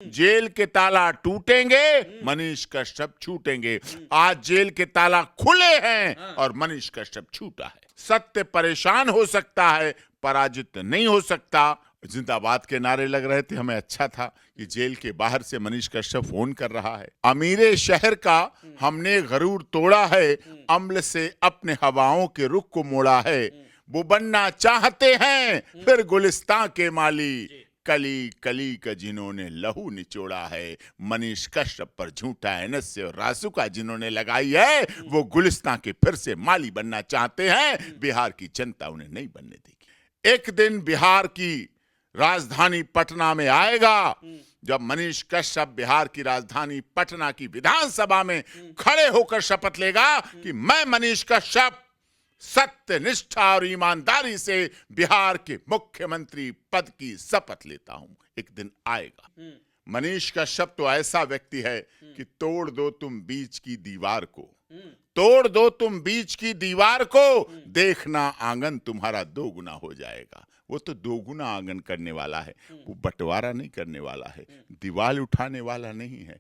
Jail के ताला टूटेंगे, मनीष कश्यप छूटेंगे। आज जेल के ताला खुले हैं और मनीष कश्यप छूटा है। सत्य परेशान हो सकता है, पराजित नहीं हो सकता। जिंदाबाद के नारे लग रहे थे, हमें अच्छा था कि जेल के बाहर से मनीष कश्यप फोन कर रहा है। अमीरे शहर का हमने गरूर तोड़ा है, अम्ल से अपने हवाओं के रुख को मोड़ा है। वो बनना चाहते हैं फिर गुलिस्तां के माली, कली कली का जिन्होंने लहू निचोड़ा है। मनीष कश्यप पर झूठा एनएसए और रासुका जिन्होंने लगाई है, वो गुलिस्तां के फिर से माली बनना चाहते हैं। बिहार की जनता उन्हें नहीं बनने देगी। एक दिन बिहार की राजधानी पटना में आएगा जब मनीष कश्यप बिहार की राजधानी पटना की विधानसभा में खड़े होकर शपथ लेगा कि मैं मनीष कश्यप सत्य, निष्ठा और ईमानदारी से बिहार के मुख्यमंत्री पद की शपथ लेता हूं। एक दिन आएगा। मनीष कश्यप तो ऐसा व्यक्ति है कि तोड़ दो तुम बीच की दीवार को, तोड़ दो तुम बीच की दीवार को, देखना आंगन तुम्हारा दो गुना हो जाएगा। वो तो दो गुना आंगन करने वाला है, वो बंटवारा नहीं करने वाला है, दीवार उठाने वाला नहीं है।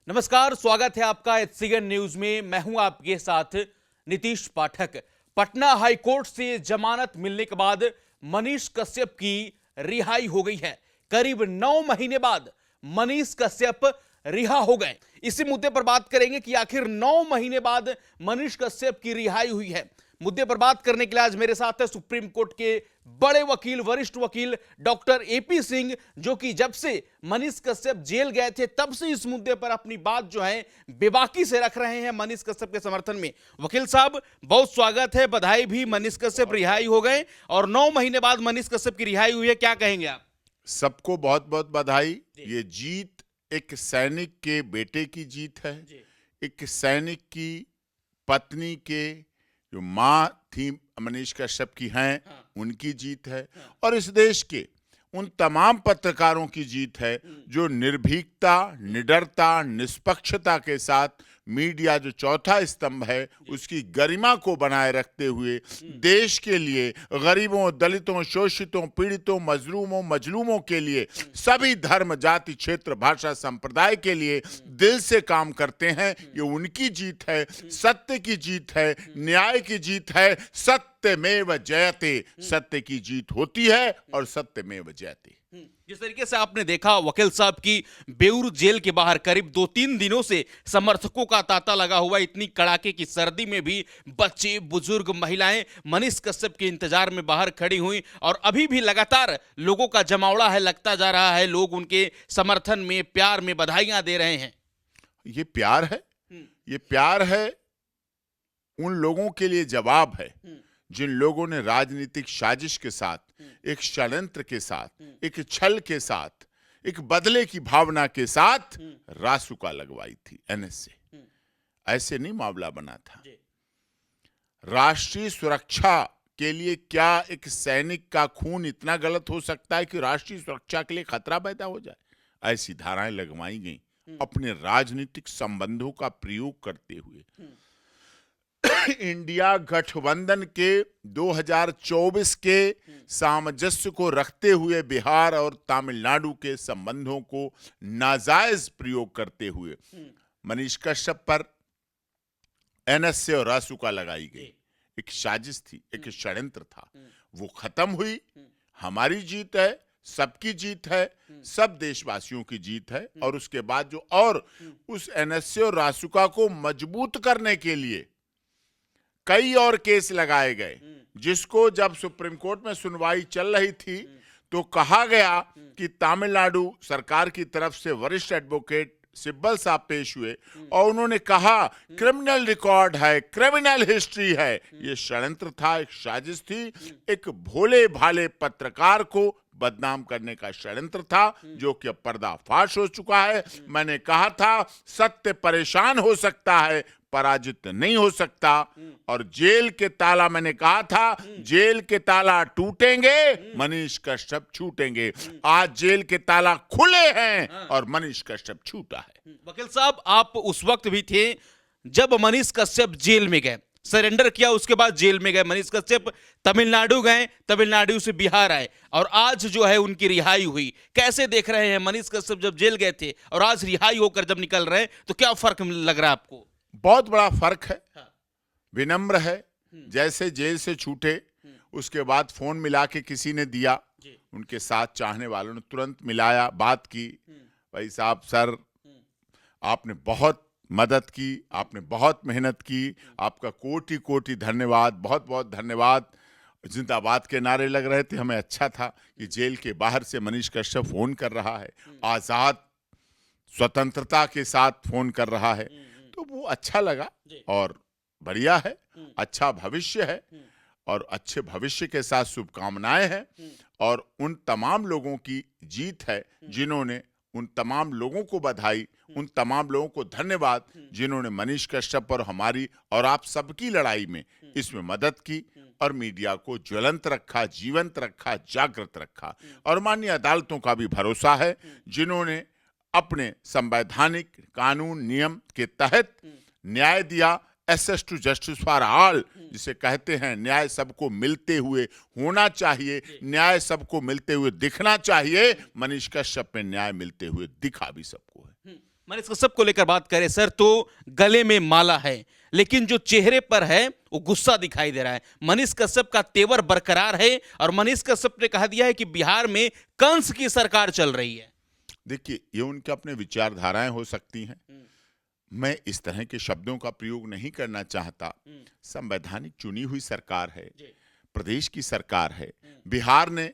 नमस्कार, स्वागत है आपका एचसीएन न्यूज में। मैं हूं आपके साथ नीतीश पाठक। पटना हाईकोर्ट से जमानत मिलने के बाद मनीष कश्यप की रिहाई हो गई है। करीब 9 महीने बाद मनीष कश्यप रिहा हो गए। इसी मुद्दे पर बात करेंगे कि आखिर 9 महीने बाद मनीष कश्यप की रिहाई हुई है। मुद्दे पर बात करने के लिए आज मेरे साथ है सुप्रीम कोर्ट के बड़े वकील, वरिष्ठ वकील डॉक्टर एपी सिंह, जो कि जब से मनीष कश्यप जेल गए थे तब से इस मुद्दे पर अपनी बात जो है बेबाकी से रख रहे हैं मनीष कश्यप के समर्थन में। वकील साहब, बहुत स्वागत है, बधाई भी। मनीष कश्यप रिहाई हो गए और 9 महीने बाद मनीष कश्यप की रिहाई हुई है, क्या कहेंगे आप? सबको बहुत बहुत बधाई। ये जीत एक सैनिक के बेटे की जीत है, एक सैनिक की पत्नी के जो मां थी मनीष कश्यप की हैं, उनकी जीत है, और इस देश के उन तमाम पत्रकारों की जीत है जो निर्भीकता, निडरता, निष्पक्षता के साथ मीडिया जो चौथा स्तंभ है उसकी गरिमा को बनाए रखते हुए देश के लिए, गरीबों, दलितों, शोषितों, पीड़ितों, मजलूमों, मजलूमों के लिए, सभी धर्म, जाति, क्षेत्र, भाषा, संप्रदाय के लिए दिल से काम करते हैं। ये उनकी जीत है, सत्य की जीत है, न्याय की जीत है। सत्यमेव जयते, सत्य की जीत होती है और सत्यमेव जयते। जिस तरीके से आपने देखा वकील साहब की बेउर जेल के बाहर करीब 2-3 दिनों से समर्थकों का तांता लगा हुआ, इतनी कड़ाके की सर्दी में भी बच्चे, बुजुर्ग, महिलाएं मनीष कश्यप के इंतजार में बाहर खड़ी हुई और अभी भी लगातार लोगों का जमावड़ा है, लगता जा रहा है। लोग उनके समर्थन में, प्यार में बधाइयां दे रहे हैं। ये प्यार है, ये प्यार है उन लोगों के लिए जवाब है जिन लोगों ने राजनीतिक साजिश के साथ, एक षड्यंत्र के साथ, एक छल के साथ, एक बदले की भावना के साथ रासुका लगवाई थी एनएसए। ऐसे नहीं मामला बना था। राष्ट्रीय सुरक्षा के लिए क्या एक सैनिक का खून इतना गलत हो सकता है कि राष्ट्रीय सुरक्षा के लिए खतरा पैदा हो जाए? ऐसी धाराएं लगवाई गई अपने राजनीतिक संबंधों का प्रयोग करते हुए। इंडिया गठबंधन के 2024 के सामंजस्य को रखते हुए बिहार और तमिलनाडु के संबंधों को नाजायज प्रयोग करते हुए मनीष कश्यप पर एनएसए और रासुका लगाई गई। एक साजिश थी, एक षड्यंत्र था, वो खत्म हुई। हमारी जीत है, सबकी जीत है, सब देशवासियों की जीत है। और उसके बाद जो और उस एनएसए और रासुका को मजबूत करने के लिए कई और केस लगाए गए, जिसको जब सुप्रीम कोर्ट में सुनवाई चल रही थी तो कहा गया कि तमिलनाडु सरकार की तरफ से वरिष्ठ एडवोकेट सिब्बल साहब पेश हुए और उन्होंने कहा क्रिमिनल रिकॉर्ड है, क्रिमिनल हिस्ट्री है। ये षड्यंत्र था, एक साजिश थी, एक भोले भाले पत्रकार को बदनाम करने का षड्यंत्र था, जो कि अब पर्दाफाश हो चुका है। मैंने कहा था सत्य परेशान हो सकता है, पराजित नहीं हो सकता। और जेल के ताला, मैंने कहा था जेल के ताला टूटेंगे, मनीष कश्यप छूटेंगे। आज जेल के ताला खुले हैं और मनीष कश्यप छूटा है। वकील साहब, आप उस वक्त भी थे जब मनीष कश्यप जेल में गए। सरेंडर किया, उसके बाद जेल में गए मनीष कश्यप, तमिलनाडु गए, तमिलनाडु से बिहार आए और आज जो है उनकी रिहाई हुई। कैसे देख रहे हैं मनीष कश्यप जब जेल गए थे और आज रिहाई होकर जब निकल रहे हैं, तो क्या फर्क लग रहा है आपको? बहुत बड़ा फर्क है। हाँ। विनम्र है। जैसे जेल से छूटे उसके बाद फोन मिला के किसी ने दिया, उनके साथ चाहने वालों ने तुरंत मिलाया, बात की, भाई साहब सर आपने बहुत मदद की, आपने बहुत मेहनत की, आपका कोटि कोटि धन्यवाद, बहुत बहुत धन्यवाद। जिंदाबाद के नारे लग रहे थे। हमें अच्छा था कि जेल के बाहर से मनीष कश्यप फोन कर रहा है, आजाद स्वतंत्रता के साथ फोन कर रहा है, तो वो अच्छा लगा और बढ़िया है। अच्छा भविष्य है और अच्छे भविष्य के साथ शुभकामनाएं हैं और उन तमाम लोगों की जीत है जिन्होंने, उन तमाम लोगों को बधाई, उन तमाम लोगों को धन्यवाद जिन्होंने मनीष कश्यप और हमारी और आप सबकी लड़ाई में इसमें मदद की और मीडिया को ज्वलंत रखा, जीवंत रखा, जागृत रखा। और माननीय अदालतों का भी भरोसा है जिन्होंने अपने संवैधानिक कानून नियम के तहत न्याय दिया। Access to justice for all जिसे कहते हैं, न्याय सबको मिलते हुए होना चाहिए, न्याय सबको मिलते हुए दिखना चाहिए। मनीष कश्यप में न्याय मिलते हुए दिखा भी सबको है। मनीष कश्यप को लेकर बात करें सर, तो गले में माला है लेकिन जो चेहरे पर है वो गुस्सा दिखाई दे रहा है। मनीष कश्यप का तेवर बरकरार है और मनीष कश्यप ने कहा दिया है कि बिहार में कंस की सरकार चल रही है। देखिए, ये उनके अपने विचारधाराएं हो सकती हैं, मैं इस तरह के शब्दों का प्रयोग नहीं करना चाहता। संवैधानिक चुनी हुई सरकार है, प्रदेश की सरकार है। बिहार ने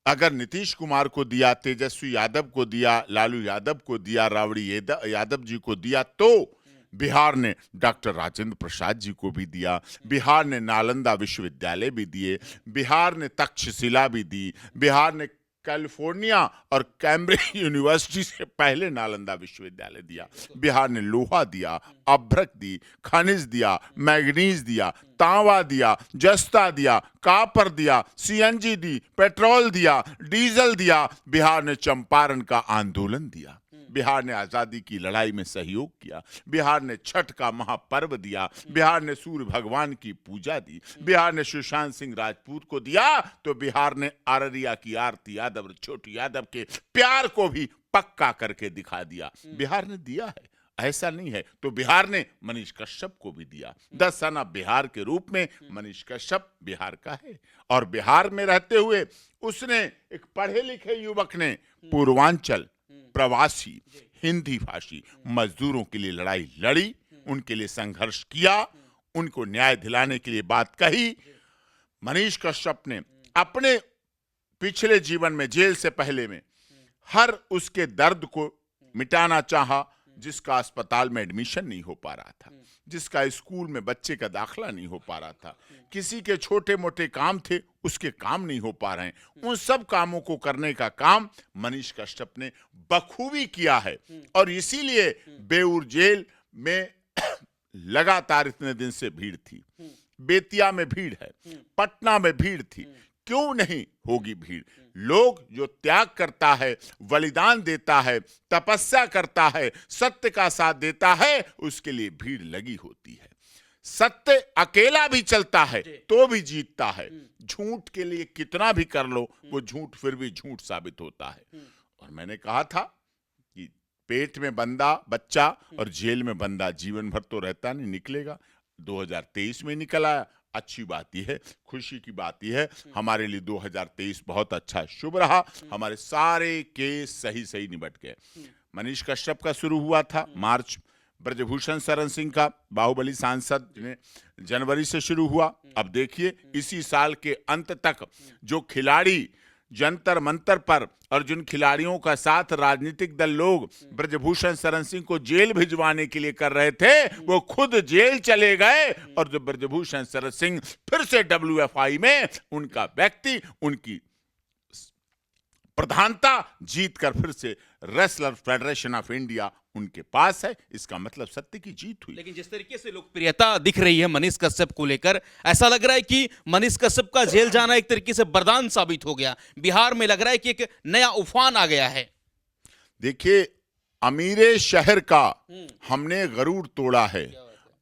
अगर नीतीश कुमार को दिया, तेजस्वी यादव को दिया, लालू यादव को दिया, राबड़ी यादव जी को दिया, तो बिहार ने डॉक्टर राजेंद्र प्रसाद जी को भी दिया, बिहार ने नालंदा विश्वविद्यालय भी दिए, बिहार ने तक्षशिला भी दी, बिहार ने कैलिफोर्निया और कैम्ब्रिज यूनिवर्सिटी से पहले नालंदा विश्वविद्यालय दिया, बिहार ने लोहा दिया, अभ्रक दी, खनिज दिया, मैग्नीज दिया, तांबा दिया, जस्ता दिया, कापर दिया, सीएनजी दी, पेट्रोल दिया, डीजल दिया, बिहार ने चंपारण का आंदोलन दिया, बिहार ने आजादी की लड़ाई में सहयोग किया, बिहार ने छठ का महापर्व दिया, बिहार ने सूर्य भगवान की पूजा दी, बिहार ने सुशांत सिंह राजपूत को दिया, तो बिहार ने अररिया की आरती यादव और छोटू यादव के प्यार को भी पक्का करके दिखा दिया। बिहार ने दिया है, ऐसा नहीं है। तो बिहार ने मनीष कश्यप को भी दिया। 10 आना बिहार के रूप में मनीष कश्यप बिहार का है और बिहार में रहते हुए उसने, एक पढ़े लिखे युवक ने पूर्वांचल प्रवासी हिंदी भाषी मजदूरों के लिए लड़ाई लड़ी, उनके लिए संघर्ष किया, उनको न्याय दिलाने के लिए बात कही। मनीष कश्यप ने अपने पिछले जीवन में, जेल से पहले में, हर उसके दर्द को मिटाना चाहा जिसका अस्पताल में एडमिशन नहीं हो पा रहा था, जिसका स्कूल में बच्चे का दाखला नहीं हो पा रहा था, किसी के छोटे मोटे काम थे उसके काम नहीं हो पा रहे हैं, उन सब कामों को करने का काम मनीष कश्यप ने बखूबी किया है। और इसीलिए बेऊर जेल में लगातार इतने दिन से भीड़ थी, बेतिया में भीड़ है, पटना में भीड़ थी, क्यों नहीं होगी भीड़? लोग जो त्याग करता है, बलिदान देता है, तपस्या करता है, सत्य का साथ देता है, उसके लिए भीड़ लगी होती है। सत्य अकेला भी चलता है तो भी जीतता है, झूठ के लिए कितना भी कर लो वो झूठ फिर भी झूठ साबित होता है। और मैंने कहा था कि पेट में बंदा बच्चा और जेल में बंदा जीवन भर तो रहता नहीं, निकलेगा। 2023 में निकल आया, अच्छी बात ही है, खुशी की बात ही है। हमारे लिए 2023 बहुत अच्छा शुभ रहा, हमारे सारे केस सही सही निपट गए। मनीष कश्यप का शुरू हुआ था मार्च, ब्रजभूषण शरण सिंह का बाहुबली सांसद ने जनवरी से शुरू हुआ। अब देखिए इसी साल के अंत तक जो खिलाड़ी जंतर मंतर पर और जिन खिलाड़ियों का साथ राजनीतिक दल लोग ब्रजभूषण शरण सिंह को जेल भिजवाने के लिए कर रहे थे, वो खुद जेल चले गए। और जो ब्रजभूषण शरण सिंह फिर से WFI में उनका व्यक्ति, उनकी प्रधानता जीत कर फिर से रेसलर फेडरेशन ऑफ इंडिया उनके पास है, इसका मतलब सत्य की जीत हुई। लेकिन जिस तरीके से लोकप्रियता दिख रही है मनीष कश्यप को लेकर, ऐसा लग रहा है कि मनीष कश्यप का जेल जाना एक तरीके से वरदान साबित हो गया। बिहार में लग रहा है कि एक नया उफान आ गया है। देखिए, अमीरे शहर का हमने गरूर तोड़ा है,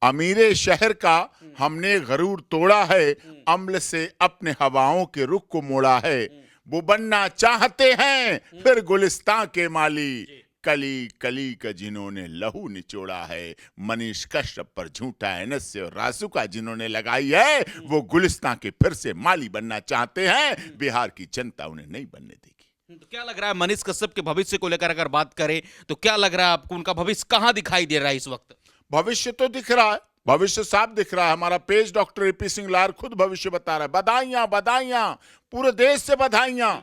अमीरे शहर का हमने गरूर तोड़ा है, अम्ल से अपने हवाओं के रुख को मोड़ा है। वो बनना चाहते हैं फिर गुलिस्तां के माली, कली कली का जिन्होंने लहू निचोड़ा है। मनीष कश्यप पर झूठा एनएसए और रासुका जिन्होंने लगाई है, वो गुलिस्तां के फिर से माली बनना चाहते हैं। बिहार की जनता उन्हें नहीं बनने देगी। तो क्या लग रहा है मनीष कश्यप के भविष्य को लेकर अगर बात करें तो क्या लग रहा है आपको, उनका भविष्य कहां दिखाई दे रहा है इस वक्त? भविष्य तो दिख रहा है, भविष्य साफ दिख रहा है। हमारा पेज डॉक्टर एपी सिंह लार खुद भविष्य बता रहा है। बधाइयां बधाइयां, पूरे देश से बधाइयां,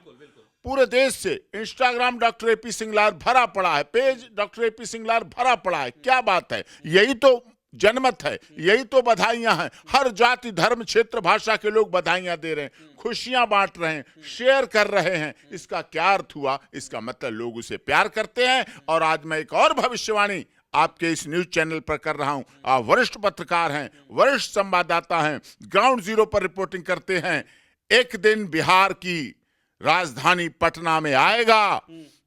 पूरे देश से। इंस्टाग्राम डॉक्टर एपी सिंह लार भरा पड़ा है, पेज डॉक्टर एपी सिंह लार भरा पड़ा है। क्या बात है, यही तो जनमत है, यही तो बधाइयां हैं। हर जाति धर्म क्षेत्र भाषा के लोग बधाइयां दे रहे हैं, खुशियां बांट रहे हैं, शेयर कर रहे हैं। इसका क्या अर्थ हुआ? इसका मतलब लोग उसे प्यार करते हैं। और आज मैं एक और भविष्यवाणी आपके इस न्यूज चैनल पर कर रहा हूं। आप वरिष्ठ पत्रकार हैं, वरिष्ठ संवाददाता हैं, ग्राउंड जीरो पर रिपोर्टिंग करते हैं। एक दिन बिहार की राजधानी पटना में आएगा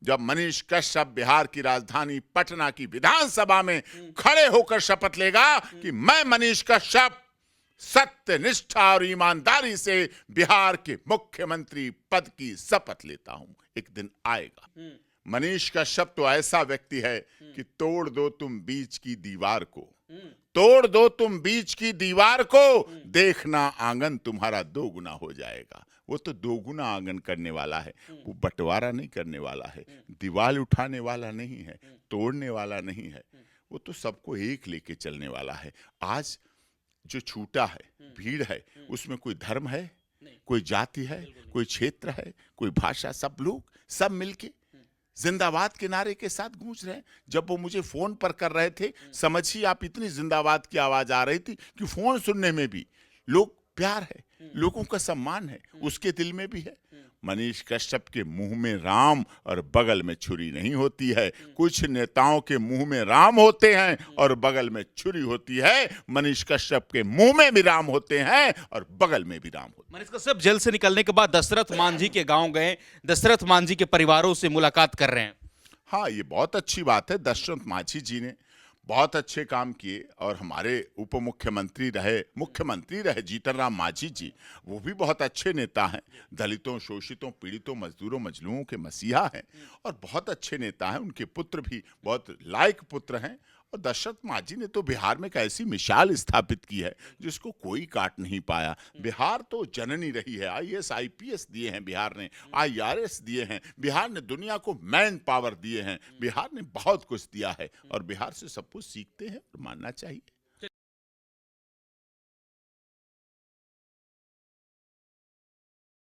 जब मनीष कश्यप बिहार की राजधानी पटना की विधानसभा में खड़े होकर शपथ लेगा कि मैं मनीष कश्यप सत्य, निष्ठा और ईमानदारी से बिहार के मुख्यमंत्री पद की शपथ लेता हूं। एक दिन आएगा। मनीष कश्यप तो ऐसा व्यक्ति है कि तोड़ दो तुम बीच की दीवार को, तोड़ दो तुम बीच की दीवार को, देखना आंगन तुम्हारा दोगुना हो जाएगा। वो तो दोगुना आंगन करने वाला है, वो बंटवारा नहीं करने वाला है, दीवार उठाने वाला नहीं है, तोड़ने वाला नहीं है। वो तो सबको एक लेके चलने वाला है। आज जो छूटा है, भीड़ है, उसमें कोई धर्म है, कोई जाति है, कोई क्षेत्र है, कोई भाषा, सब लोग सब मिलके जिंदाबाद के नारे के साथ गूंज रहे हैं। जब वो मुझे फोन पर कर रहे थे, समझिए आप, इतनी जिंदाबाद की आवाज आ रही थी कि फोन सुनने में भी लोग, प्यार है, लोगों का सम्मान है, उसके दिल में भी है। मनीष कश्यप के मुंह में राम और बगल में छुरी नहीं होती है। कुछ नेताओं के मुंह में राम होते हैं और बगल में छुरी होती है। मनीष कश्यप के मुंह में भी राम होते हैं और बगल में भी राम होते हैं। मनीष कश्यप जेल से निकलने के बाद दशरथ मांझी के गांव गए, दशरथ मांझी के परिवारों से मुलाकात कर रहे हैं। हाँ, ये बहुत अच्छी बात है। दशरथ मांझी जी ने बहुत अच्छे काम किए और हमारे उप मुख्यमंत्री रहे जीतन राम मांझी जी, वो भी बहुत अच्छे नेता हैं। दलितों, शोषितों, पीड़ितों, मजदूरों, मजलूमों के मसीहा हैं और बहुत अच्छे नेता हैं। उनके पुत्र भी बहुत लायक पुत्र हैं। और दशरथ मांझी ने तो बिहार में एक ऐसी मिसाल स्थापित की है जिसको कोई काट नहीं पाया। बिहार तो जननी रही है। आईएएस IPS दिए हैं बिहार ने, IRS दिए हैं बिहार ने, दुनिया को मैन पावर दिए हैं बिहार ने, बहुत कुछ दिया है और बिहार से सब कुछ सीखते हैं और मानना चाहिए।